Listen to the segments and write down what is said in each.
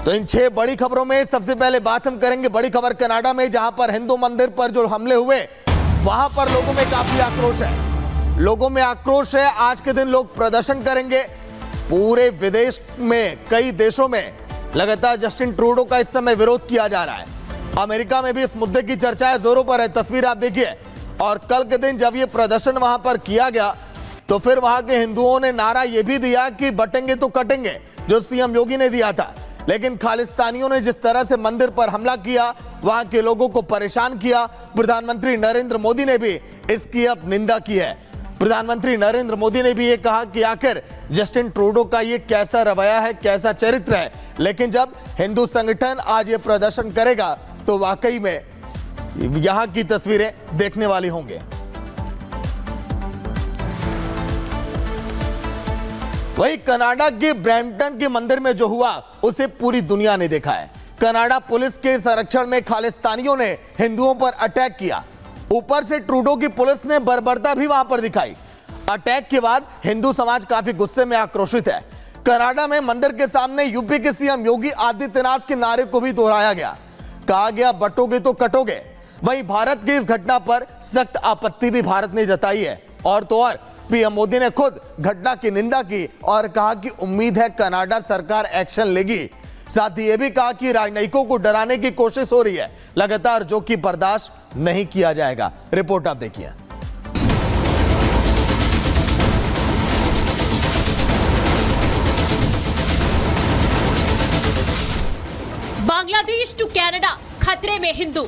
तो इन 6 बड़ी खबरों में सबसे पहले बात हम करेंगे बड़ी खबर कनाडा में, जहां पर हिंदू मंदिर पर जो हमले हुए वहां पर लोगों में काफी आक्रोश है। लोगों में आक्रोश है। आज के दिन लोग प्रदर्शन करेंगे। पूरे विदेश में कई देशों में लगातार जस्टिन ट्रूडो का इस समय विरोध किया जा रहा है। अमेरिका में भी इस मुद्दे की चर्चाएं जोरों पर है। तस्वीर आप देखिए। और कल के दिन जब ये प्रदर्शन वहां पर किया गया तो फिर वहां के हिंदुओं ने नारा यह भी दिया कि बटेंगे तो कटेंगे, जो सीएम योगी ने दिया था। लेकिन खालिस्तानियों ने जिस तरह से मंदिर पर हमला किया, वहां के लोगों को परेशान किया, प्रधानमंत्री नरेंद्र मोदी ने भी इसकी अब निंदा की है। प्रधानमंत्री नरेंद्र मोदी ने भी ये कहा कि आखिर जस्टिन ट्रूडो का ये कैसा रवैया है, कैसा चरित्र है। लेकिन जब हिंदू संगठन आज ये प्रदर्शन करेगा तो वाकई में यहां की तस्वीरें देखने वाली होंगे। वही कनाडा के ब्रैम्पटन के मंदिर में जो हुआ उसे पूरी दुनिया ने देखा है। कनाडा पुलिस के संरक्षण में खालिस्तानियों ने हिंदुओं पर अटैक किया। ऊपर से ट्रूडो की पुलिस ने बर्बरता भी वहां पर दिखाई। अटैक के बाद हिंदू समाज काफी गुस्से में आक्रोशित है। कनाडा में मंदिर के सामने यूपी के सीएम योगी आदित्यनाथ के नारे को भी दोहराया गया। कहा गया बटोगे तो कटोगे। वहीं भारत की इस घटना पर सख्त आपत्ति भी भारत ने जताई है। और तो और पीएम मोदी ने खुद घटना की निंदा की और कहा कि उम्मीद है कनाडा सरकार एक्शन लेगी। साथ ही यह भी कहा कि राजनयिकों को डराने की कोशिश हो रही है लगातार, जो कि बर्दाश्त नहीं किया जाएगा। रिपोर्ट आप देखिए। बांग्लादेश टू कनाडा, खतरे में हिंदू।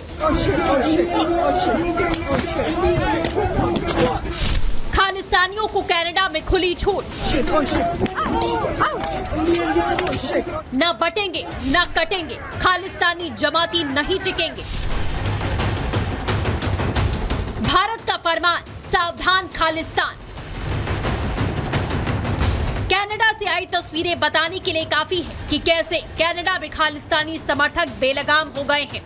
खालिस्तानियों को कनाडा में खुली छूट। न बटेंगे न कटेंगे, खालिस्तानी जमाती नहीं टिकेंगे। भारत का फरमान, सावधान खालिस्तान। कनाडा से आई तस्वीरें बताने के लिए काफी है कि कैसे कनाडा में खालिस्तानी समर्थक बेलगाम हो गए हैं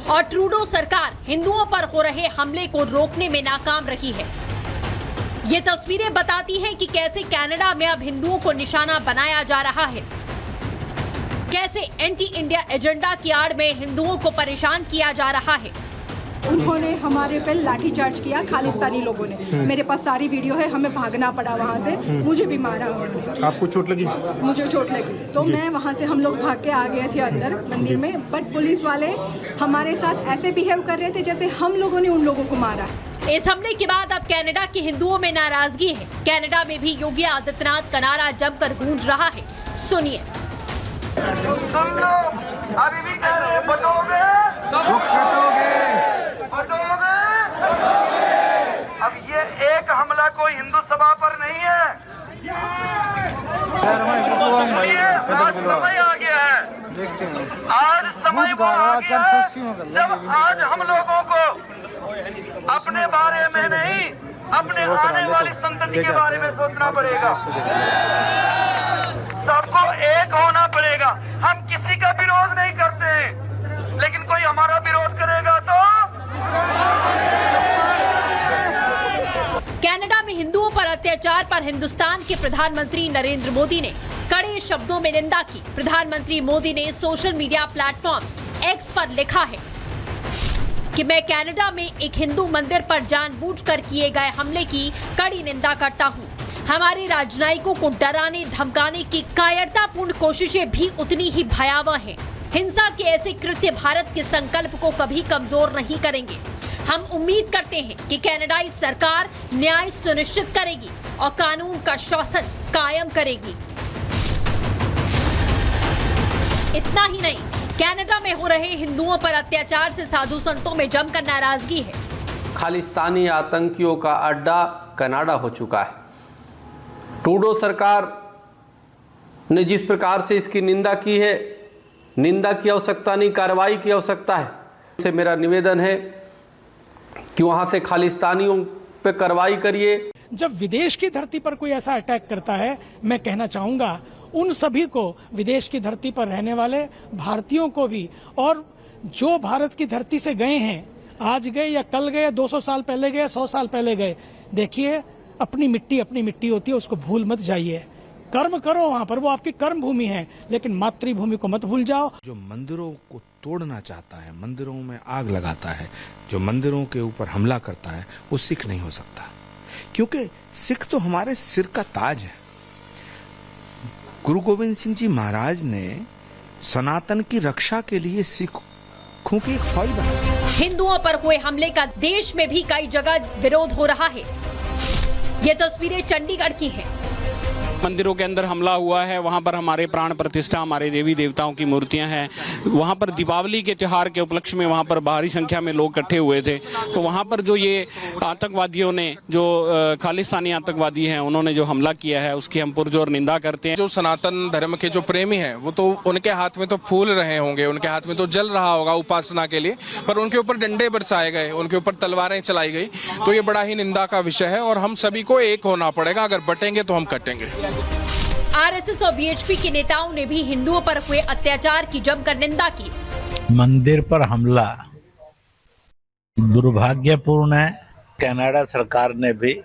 और ट्रूडो सरकार हिंदुओं पर हो रहे हमले को रोकने में नाकाम रही है। ये तस्वीरें बताती हैं कि कैसे कनाडा में अब हिंदुओं को निशाना बनाया जा रहा है, कैसे एंटी इंडिया एजेंडा की आड़ में हिंदुओं को परेशान किया जा रहा है। उन्होंने हमारे पे लाठीचार्ज किया, खालिस्तानी लोगों ने। मेरे पास सारी वीडियो है, हमें भागना पड़ा वहाँ से। मुझे भी मारा उन्होंने। आपको चोट लगी? मुझे चोट लगी तो मैं वहाँ से, हम लोग भाग के आ गए थे अंदर मंदिर में। बट पुलिस वाले हमारे साथ ऐसे बिहेव कर रहे थे जैसे हम लोगों ने उन लोगों को मारा। इस हमले के बाद अब कनाडा के हिंदुओं में नाराजगी है। कनाडा में भी योगी आदित्यनाथ का नारा जमकर गूंज रहा है। सुनिए। सुन लो, अभी भी कह रहे हैं बटोगे तो कटोगे, बटोगे। अब ये एक हमला कोई हिंदू सभा पर नहीं है। आज समय आ गया है, आज समय वो आ गया है जब आज हम लोगों को अपने बारे में नहीं, अपने आने वाली संतति के बारे में सोचना पड़ेगा। सबको एक होना पड़ेगा। हम किसी का विरोध नहीं करते हैं, लेकिन कोई हमारा विरोध करेगा तो। कनाडा में हिंदुओं पर अत्याचार पर हिंदुस्तान के प्रधानमंत्री नरेंद्र मोदी ने कड़े शब्दों में निंदा की। प्रधानमंत्री मोदी ने सोशल मीडिया प्लेटफॉर्म एक्स पर लिखा है कि मैं कनाडा में एक हिंदू मंदिर पर जानबूझकर किए गए हमले की कड़ी निंदा करता हूं। हमारे राजनयिकों को डराने धमकाने की कायरतापूर्ण कोशिशें भी उतनी ही भयावह हैं। हिंसा के ऐसे कृत्य भारत के संकल्प को कभी कमजोर नहीं करेंगे। हम उम्मीद करते हैं कि कनाडाई सरकार न्याय सुनिश्चित करेगी और कानून का शासन कायम करेगी। इतना ही नहीं, कनाडा में हो रहे हिंदुओं पर अत्याचार से साधु संतों में जमकर नाराजगी है। खालिस्तानी आतंकियों का अड्डा कनाडा हो चुका है। ट्रूडो सरकार ने जिस प्रकार से इसकी निंदा की है, निंदा की आवश्यकता नहीं, कार्रवाई की आवश्यकता है। से मेरा निवेदन है कि वहां से खालिस्तानियों पे कार्रवाई करिए। जब विदेश की धरती पर कोई ऐसा अटैक करता है, मैं कहना चाहूंगा उन सभी को, विदेश की धरती पर रहने वाले भारतीयों को भी, और जो भारत की धरती से गए हैं, आज गए या कल गए, 200 साल पहले गए, 100 साल पहले गए, देखिए अपनी मिट्टी होती है, उसको भूल मत जाइए। कर्म करो वहां पर, वो आपकी कर्म भूमि है, लेकिन मातृभूमि को मत भूल जाओ। जो मंदिरों को तोड़ना चाहता है, मंदिरों में आग लगाता है, जो मंदिरों के ऊपर हमला करता है, वो सिख नहीं हो सकता, क्योंकि सिख तो हमारे सिर का ताज है। गुरु गोविंद सिंह जी महाराज ने सनातन की रक्षा के लिए सिखों की एक फौज बनाई। हिंदुओं पर हुए हमले का देश में भी कई जगह विरोध हो रहा है। ये तस्वीरें चंडीगढ़ की हैं। मंदिरों के अंदर हमला हुआ है, वहां पर हमारे प्राण प्रतिष्ठा, हमारे देवी देवताओं की मूर्तियां हैं। वहां पर दीपावली के त्योहार के उपलक्ष्य में वहां पर भारी संख्या में लोग इकट्ठे हुए थे। तो वहां पर जो ये आतंकवादियों ने, जो खालिस्तानी आतंकवादी हैं, उन्होंने जो हमला किया है उसकी हम पुरजोर निंदा करते हैं। जो सनातन धर्म के जो प्रेमी हैं, वो तो उनके हाथ में तो फूल रहे होंगे, उनके हाथ में तो जल रहा होगा उपासना के लिए, पर उनके ऊपर डंडे बरसाए गए, उनके ऊपर तलवारें चलाई गई। तो ये बड़ा ही निंदा का विषय है और हम सभी को एक होना पड़ेगा। अगर बटेंगे तो हम कटेंगे। आरएसएस और बीएचपी के नेताओं ने भी हिंदुओं पर हुए अत्याचार की जमकर निंदा की। मंदिर पर हमला दुर्भाग्यपूर्ण है। कनाडा सरकार ने भी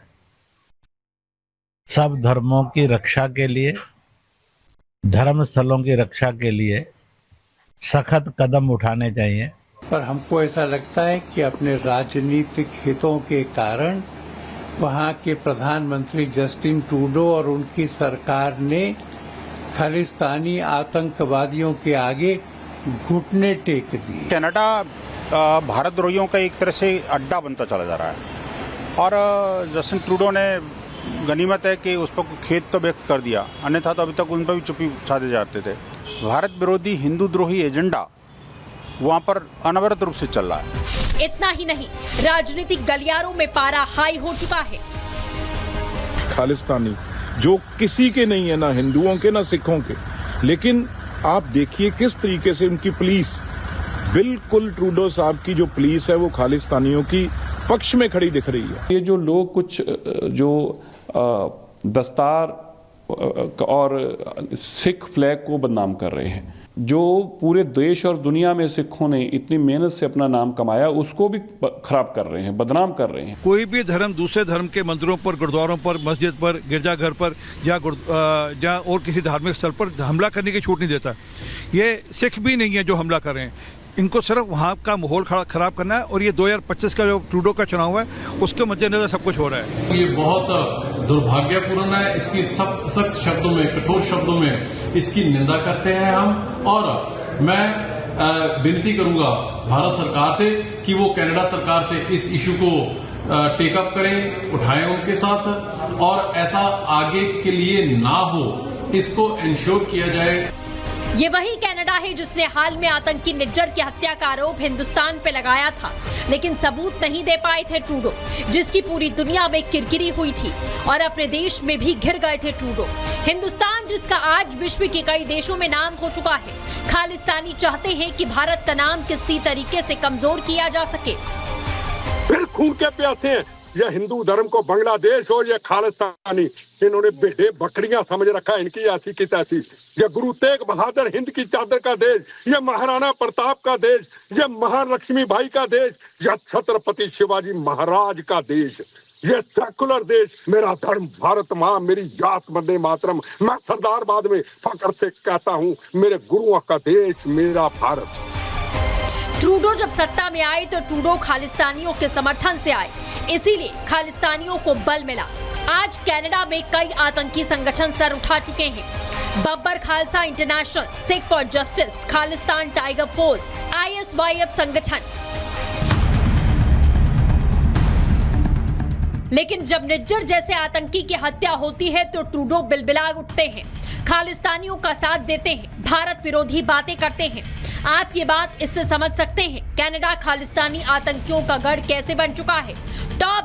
सब धर्मों की रक्षा के लिए, धर्म स्थलों की रक्षा के लिए सख्त कदम उठाने चाहिए। पर हमको ऐसा लगता है कि अपने राजनीतिक हितों के कारण वहाँ के प्रधानमंत्री जस्टिन ट्रूडो और उनकी सरकार ने खालिस्तानी आतंकवादियों के आगे घुटने टेक दिए। कनाडा भारतद्रोहियों का एक तरह से अड्डा बनता चला जा रहा है और जस्टिन ट्रूडो ने गनीमत है कि उस पर खेद तो व्यक्त कर दिया, अन्यथा तो अभी तक उन पर भी चुप्पी साधे जाते थे। भारत विरोधी हिंदू द्रोही एजेंडा वहाँ पर अनवरत रूप से चल रहा है। इतना ही नहीं, राजनीतिक गलियारों में पारा हाई हो चुका है। खालिस्तानी जो किसी के नहीं है, ना हिंदुओं के ना सिखों के, लेकिन आप देखिए किस तरीके से उनकी पुलिस, बिल्कुल ट्रूडो साहब की जो पुलिस है वो खालिस्तानियों की पक्ष में खड़ी दिख रही है। ये जो लोग कुछ जो दस्तार और सिख फ्लैग को बदनाम कर रहे हैं, जो पूरे देश और दुनिया में सिखों ने इतनी मेहनत से अपना नाम कमाया, उसको भी खराब कर रहे हैं, बदनाम कर रहे हैं। कोई भी धर्म दूसरे धर्म के मंदिरों पर, गुरुद्वारों पर, मस्जिद पर, गिरजाघर पर या और किसी धार्मिक स्थल पर हमला करने की छूट नहीं देता। ये सिख भी नहीं है जो हमला कर रहे हैं, इनको सिर्फ वहाँ का माहौल खराब करना है। और ये 2025 का जो ट्रूडो का चुनाव है उसके मद्देनजर सब कुछ हो रहा है। ये बहुत दुर्भाग्यपूर्ण है। इसकी सख्त शब्दों में, कठोर शब्दों में इसकी निंदा करते हैं हम। और मैं विनती करूंगा भारत सरकार से कि वो कनाडा सरकार से इस इशू को टेकअप करें, उठाएं उनके साथ, और ऐसा आगे के लिए ना हो, इसको इंश्योर किया जाए। ये वही कनाडा है जिसने हाल में आतंकी निज्जर की हत्या का आरोप हिंदुस्तान पे लगाया था, लेकिन सबूत नहीं दे पाए थे ट्रूडो, जिसकी पूरी दुनिया में किरकिरी हुई थी और अपने देश में भी घिर गए थे ट्रूडो। हिंदुस्तान जिसका आज विश्व के कई देशों में नाम हो चुका है, खालिस्तानी चाहते हैं कि भारत का नाम किसी तरीके से कमजोर किया जा सके। फिर खून के प्यासे हैं, ये हिंदू धर्म को बांग्लादेश और ये खालिस्तानी, इन्होंने बेटे बकरियां समझ रखा है, इनकी ऐसी की तैसी। ये गुरु तेग बहादुर हिंद की चादर का देश, ये महाराणा प्रताप का देश, ये महान लक्ष्मी बाई का देश, ये छत्रपति शिवाजी महाराज का देश, ये सेकुलर देश। मेरा धर्म भारत माँ, मेरी जात वंदे मातरम। मैं सरदार बाद में फख्र से कहता हूँ, मेरे गुरुओं का देश मेरा भारत। ट्रूडो जब सत्ता में आए तो ट्रूडो खालिस्तानियों के समर्थन से आए, इसीलिए खालिस्तानियों को बल मिला। आज कनाडा में कई आतंकी संगठन सर उठा चुके हैं। Babbar Khalsa international, Sikh for justice, Khalistan tiger force, ISYF संगठन। लेकिन जब निज्जर जैसे आतंकी की हत्या होती है तो ट्रूडो बिलबिला उठते हैं, खालिस्तानियों का साथ देते हैं, भारत विरोधी बातें करते हैं। आप ये बात इससे समझ सकते हैं कनाडा खालिस्तानी आतंकियों का गढ़ कैसे बन चुका है। टॉप